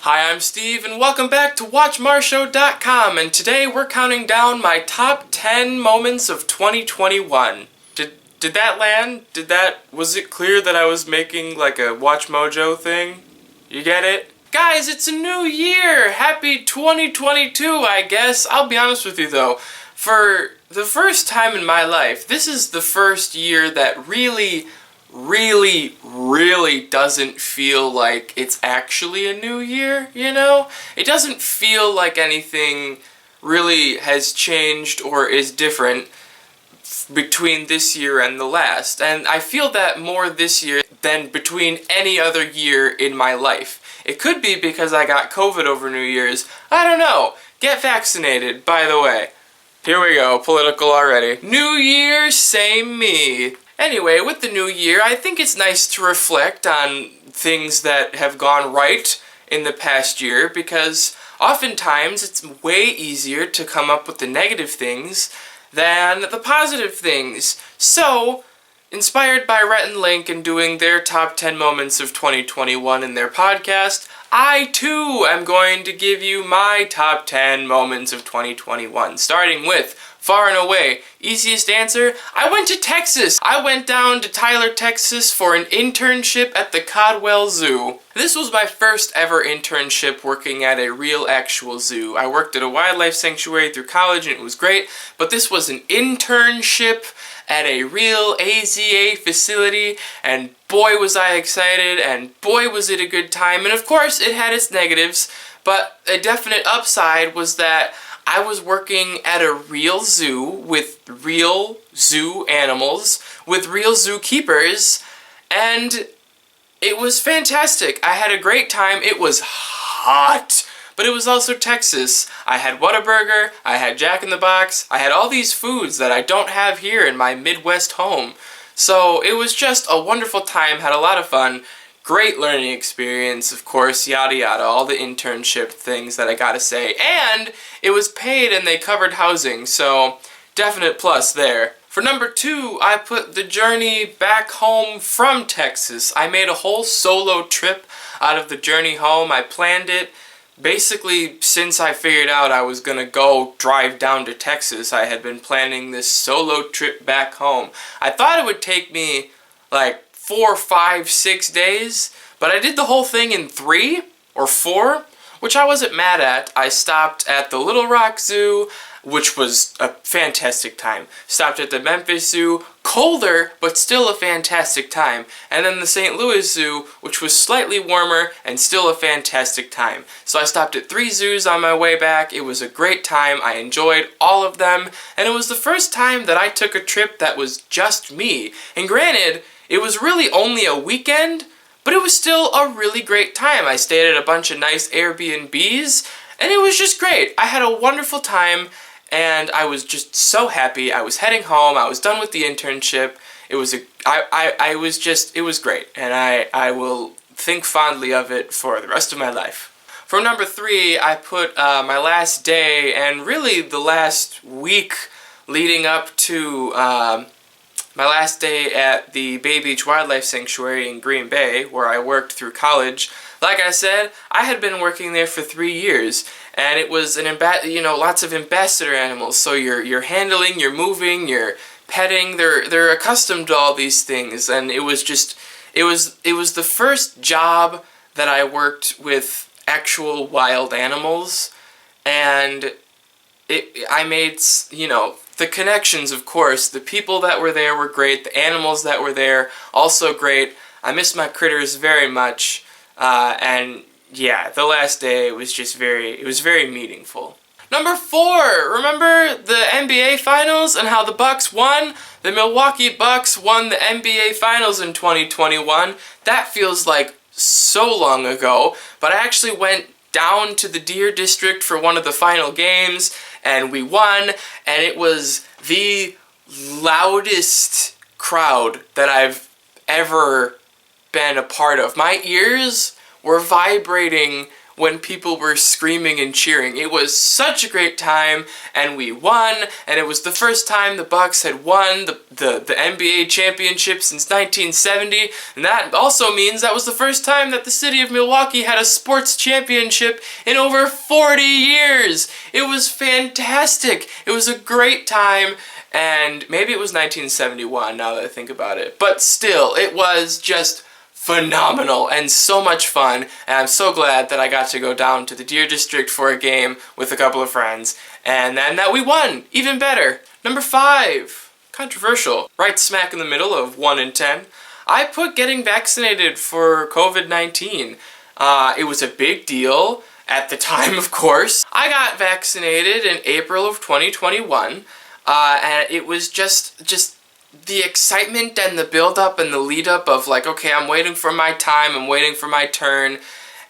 Hi, I'm Steve, and welcome back to WatchMarshow.com, and today we're counting down my top 10 moments of 2021. Did that land? Was it clear that I was making like a Watch Mojo thing? You get it? Guys, it's a new year! Happy 2022, I guess. I'll be honest with you though, for the first time in my life, this is the first year that really doesn't feel like it's actually a new year, you know? It doesn't feel like anything really has changed or is different between this year and the last. And I feel that more this year than between any other year in my life. It could be because I got COVID over New Year's. I don't know. Get vaccinated, by the way. Here we go, political already. New Year, same me. Anyway, with the new year, I think it's nice to reflect on things that have gone right in the past year, because oftentimes it's way easier to come up with the negative things than the positive things. So, inspired by Rhett and Link and doing their top 10 moments of 2021 in their podcast, I too am going to give you my top 10 moments of 2021, starting with far and away. Easiest answer, I went to Texas. I went down to Tyler, Texas for an internship at the Caldwell Zoo. This was my first ever internship working at a real actual zoo. I worked at a wildlife sanctuary through college and it was great, but this was an internship at a real AZA facility, and boy was I excited, and boy was it a good time. And of course it had its negatives, but a definite upside was that I was working at a real zoo with real zoo animals, with real zookeepers, and it was fantastic. I had a great time. It was hot, but it was also Texas. I had Whataburger, I had Jack in the Box, I had all these foods that I don't have here in my Midwest home. So it was just a wonderful time, had a lot of fun. Great learning experience, of course, yada yada, all the internship things that I gotta say. And it was paid and they covered housing, so definite plus there. For number 2, I put the journey back home from Texas. I made a whole solo trip out of the journey home. I planned it. Basically, since I figured out I was gonna go drive down to Texas, I had been planning this solo trip back home. I thought it would take me like 4, 5, 6 days, but I did the whole thing in 3 or 4, which I wasn't mad at. I stopped at the Little Rock Zoo, which was a fantastic time. Stopped at the Memphis Zoo, colder, but still a fantastic time. And then the St. Louis Zoo, which was slightly warmer and still a fantastic time. So I stopped at 3 zoos on my way back. It was a great time. I enjoyed all of them. And it was the first time that I took a trip that was just me. And granted, it was really only a weekend, but it was still a really great time. I stayed at a bunch of nice Airbnbs, and it was just great. I had a wonderful time, and I was just so happy. I was heading home. I was done with the internship. It was it was great, and I will think fondly of it for the rest of my life. For number 3, I put my last day, and really the last week leading up to my last day at the Bay Beach Wildlife Sanctuary in Green Bay, where I worked through college. Like I said, I had been working there for 3 years, and it was lots of ambassador animals. So you're handling, you're moving, you're petting. They're accustomed to all these things, and it was the first job that I worked with actual wild animals, and I made the connections, of course. The people that were there were great. The animals that were there, also great. I miss my critters very much. And yeah, the last day was just very meaningful. Number 4, remember the NBA Finals and how the Bucks won? The Milwaukee Bucks won the NBA Finals in 2021. That feels like so long ago, but I actually went down to the Deer District for one of the final games, and we won, and it was the loudest crowd that I've ever been a part of. My ears were vibrating when people were screaming and cheering. It was such a great time, and we won, and it was the first time the Bucks had won the NBA championship since 1970, and that also means that was the first time that the city of Milwaukee had a sports championship in over 40 years. It was fantastic. It was a great time, and maybe it was 1971 now that I think about it, but still, it was just phenomenal and so much fun, and I'm so glad that I got to go down to the Deer District for a game with a couple of friends, and then that we won, even better. Number 5, controversial, right smack in the middle of 1 and 10. I put getting vaccinated for COVID-19. It was a big deal at the time, of course. I got vaccinated in April of 2021, and it was just the excitement and the build-up and the lead-up of like, okay, I'm waiting for my time, I'm waiting for my turn,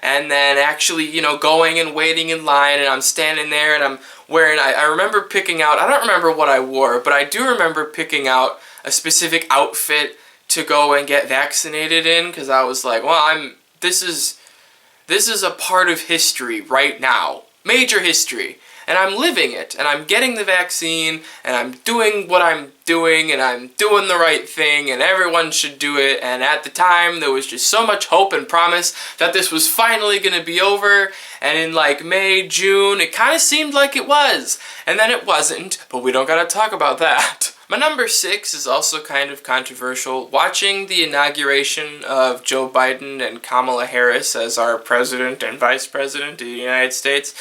and then actually, you know, going and waiting in line, and I'm standing there, and I'm wearing, I remember picking out, I don't remember what I wore, but I do remember picking out a specific outfit to go and get vaccinated in, because I was like, well, this is a part of history right now, major history. And I'm living it, and I'm getting the vaccine, and I'm doing what I'm doing, and I'm doing the right thing, and everyone should do it. And at the time, there was just so much hope and promise that this was finally going to be over. And in like May, June, it kind of seemed like it was. And then it wasn't, but we don't got to talk about that. My number 6 is also kind of controversial. Watching the inauguration of Joe Biden and Kamala Harris as our president and vice president of the United States,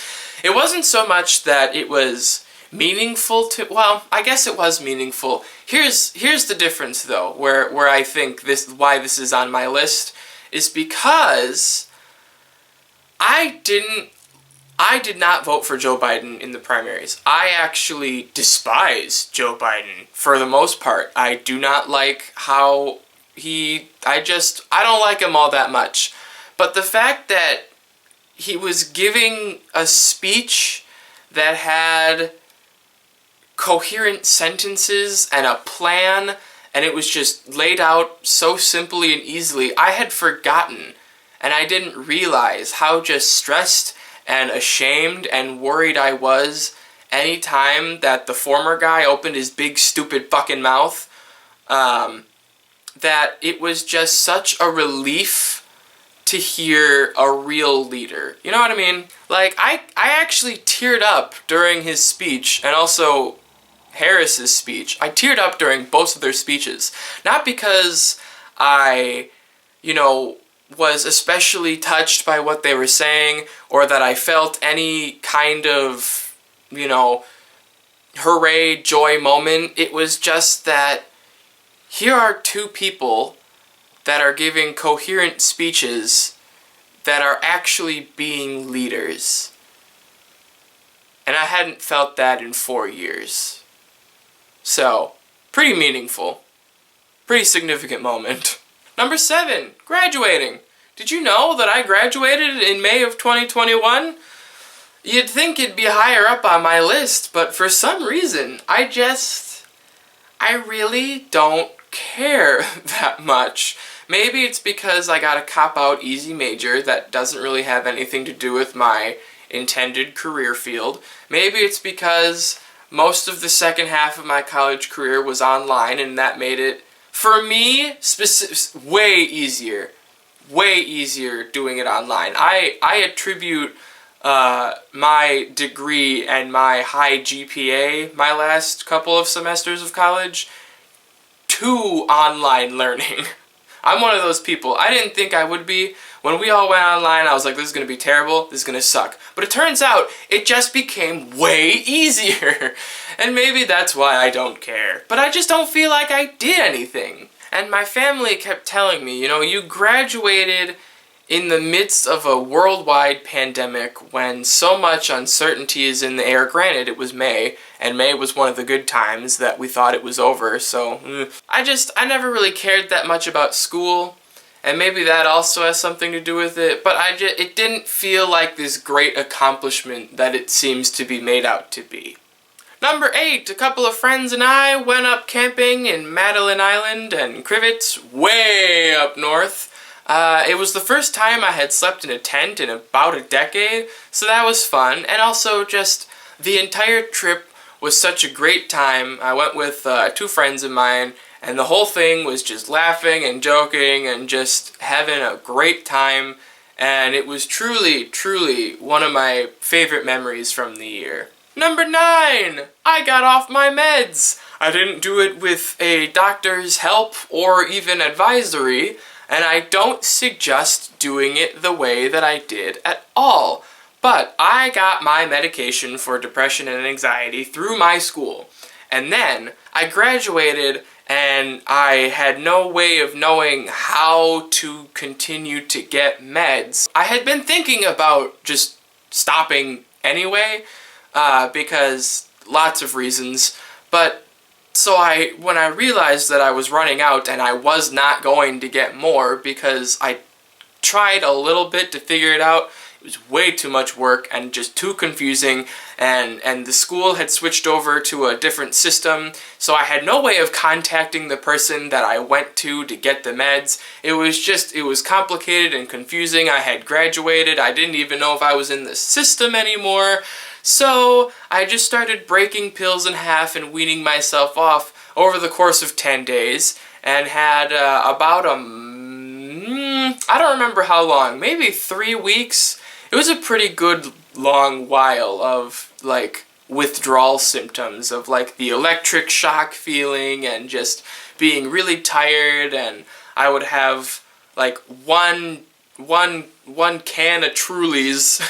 it wasn't so much that it was meaningful to, well, I guess it was meaningful. Here's the difference though, where I think why this is on my list, is because I did not vote for Joe Biden in the primaries. I actually despise Joe Biden for the most part. I do not like how I don't like him all that much. But the fact that he was giving a speech that had coherent sentences and a plan, and it was just laid out so simply and easily, I had forgotten, and I didn't realize how just stressed and ashamed and worried I was any time that the former guy opened his big stupid fucking mouth, that it was just such a relief to hear a real leader. You know what I mean? Like, I actually teared up during his speech, and also Harris's speech. I teared up during both of their speeches. Not because I, was especially touched by what they were saying, or that I felt any kind of, hooray, joy moment. It was just that here are two people that are giving coherent speeches that are actually being leaders. And I hadn't felt that in 4 years. So, pretty meaningful. Pretty significant moment. Number 7, graduating. Did you know that I graduated in May of 2021? You'd think it'd be higher up on my list, but for some reason, I really don't care that much. Maybe it's because I got a cop-out easy major that doesn't really have anything to do with my intended career field. Maybe it's because most of the second half of my college career was online, and that made it, for me, way easier doing it online. I attribute my degree and my high GPA, my last couple of semesters of college, to online learning. I'm one of those people. I didn't think I would be. When we all went online, I was like, this is going to be terrible, this is going to suck. But it turns out, it just became way easier. And maybe that's why I don't care. But I just don't feel like I did anything. And my family kept telling me, you graduated in the midst of a worldwide pandemic when so much uncertainty is in the air. Granted, it was May, and May was one of the good times that we thought it was over, so I never really cared that much about school, and maybe that also has something to do with it, but it didn't feel like this great accomplishment that it seems to be made out to be. Number 8, a couple of friends and I went up camping in Madeline Island and Crivets, way up north. It was the first time I had slept in a tent in about a decade, so that was fun. And also just the entire trip was such a great time. I went with 2 friends of mine, and the whole thing was just laughing and joking and just having a great time. And it was truly, truly one of my favorite memories from the year. Number 9! I got off my meds! I didn't do it with a doctor's help or even advisory, and I don't suggest doing it the way that I did at all. But I got my medication for depression and anxiety through my school. And then I graduated and I had no way of knowing how to continue to get meds. I had been thinking about just stopping anyway, because lots of reasons, but so when I realized that I was running out and I was not going to get more because I tried a little bit to figure it out, it was way too much work and just too confusing, and the school had switched over to a different system, so I had no way of contacting the person that I went to get the meds. It was complicated and confusing. I had graduated, I didn't even know if I was in the system anymore, so I just started breaking pills in half and weaning myself off over the course of 10 days, and had about I don't remember how long, maybe 3 weeks. It was a pretty good long while of like withdrawal symptoms of like the electric shock feeling and just being really tired, and I would have like one can of Trulies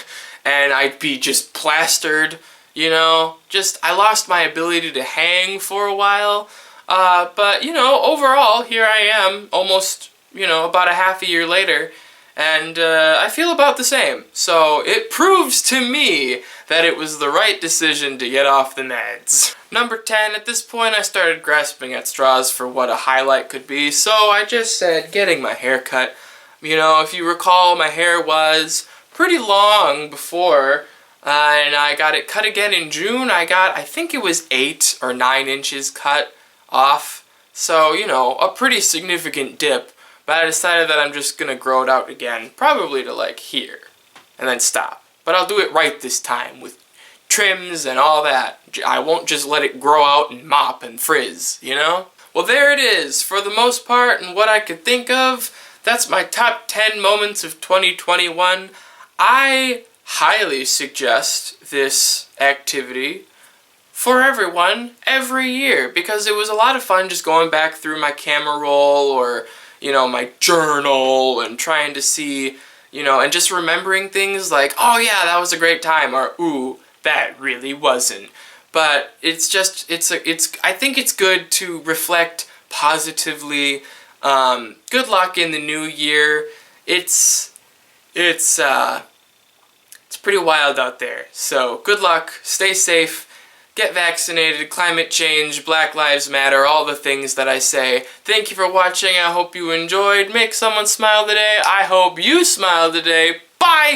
and I'd be just plastered, you know, just I lost my ability to hang for a while, but you know, overall here I am almost, you know, about a half a year later, and I feel about the same. So it proves to me that it was the right decision to get off the meds. Number 10, at this point I started grasping at straws for what a highlight could be, so I just said getting my hair cut. You know, if you recall, my hair was pretty long before, and I got it cut again in June. I think it was 8 or 9 inches cut off, so, you know, a pretty significant dip. But I decided that I'm just gonna grow it out again, probably to like here, and then stop. But I'll do it right this time with trims and all that. I won't just let it grow out and mop and frizz, you know? Well, there it is, for the most part, and what I could think of. That's my top 10 moments of 2021. I highly suggest this activity for everyone every year, because it was a lot of fun just going back through my camera roll or, you know, my journal and trying to see, you know, and just remembering things like, oh yeah, that was a great time, or ooh, that really wasn't. But it's just, I think it's good to reflect positively. Good luck in the new year. It's pretty wild out there. So good luck, stay safe, get vaccinated, climate change, Black Lives Matter, all the things that I say. Thank you for watching. I hope you enjoyed. Make someone smile today. I hope you smile today. Bye!